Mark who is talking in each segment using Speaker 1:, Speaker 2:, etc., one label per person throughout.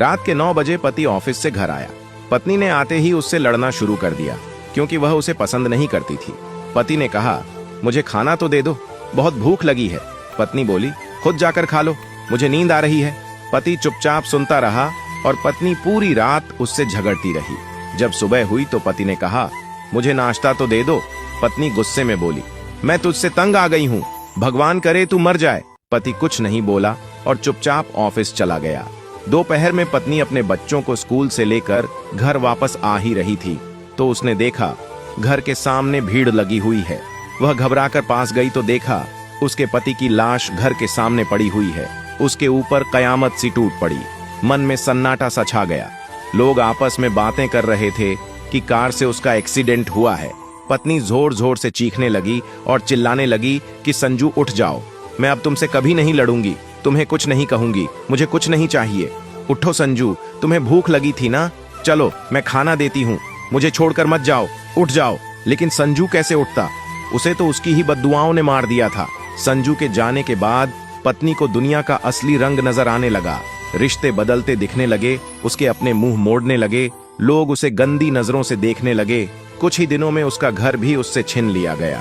Speaker 1: रात के 9 बजे पति ऑफिस से घर आया। पत्नी ने आते ही उससे लड़ना शुरू कर दिया क्योंकि वह उसे पसंद नहीं करती थी। पति ने कहा, मुझे खाना तो दे दो, बहुत भूख लगी है। पत्नी बोली, खुद जाकर खा लो, मुझे नींद आ रही है। पति चुपचाप सुनता रहा और पत्नी पूरी रात उससे झगड़ती रही। जब सुबह हुई तो पति ने कहा, मुझे नाश्ता तो दे दो। पत्नी गुस्से में बोली, मैं तुझसे तंग आ गई हूँ, भगवान करे तू मर जाए। पति कुछ नहीं बोला और चुपचाप ऑफिस चला गया। दोपहर में पत्नी अपने बच्चों को स्कूल से लेकर घर वापस आ ही रही थी तो उसने देखा घर के सामने भीड़ लगी हुई है। वह घबराकर पास गई तो देखा उसके पति की लाश घर के सामने पड़ी हुई है। उसके ऊपर कयामत सी टूट पड़ी। मन में सन्नाटा सा छा गया। लोग आपस में बातें कर रहे थे कि कार से उसका एक्सीडेंट हुआ है। पत्नी जोर जोर से चीखने लगी और चिल्लाने लगी कि संजू उठ जाओ, मैं अब तुमसे कभी नहीं लड़ूंगी, तुम्हें कुछ नहीं कहूंगी, मुझे कुछ नहीं चाहिए। उठो संजू, तुम्हें भूख लगी थी ना, चलो मैं खाना देती हूँ, मुझे छोड़कर मत जाओ, उठ जाओ। लेकिन संजू कैसे उठता, उसे तो उसकी ही बद्दुआओं ने मार दिया था। संजू के जाने के बाद पत्नी को दुनिया का असली रंग नजर आने लगा। रिश्ते बदलते दिखने लगे, उसके अपने मुंह मोड़ने लगे, लोग उसे गंदी नजरों से देखने लगे। कुछ ही दिनों में उसका घर भी उससे छीन लिया गया।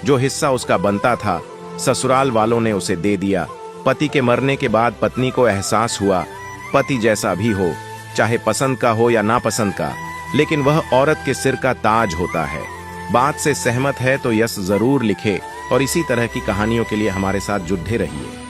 Speaker 1: जो हिस्सा उसका बनता था ससुराल वालों ने उसे दे दिया। पति के मरने के बाद पत्नी को एहसास हुआ, पति जैसा भी हो, चाहे पसंद का हो या नापसंद का, लेकिन वह औरत के सिर का ताज होता है। बात से सहमत है तो यस जरूर लिखे और इसी तरह की कहानियों के लिए हमारे साथ जुड़े रहिए।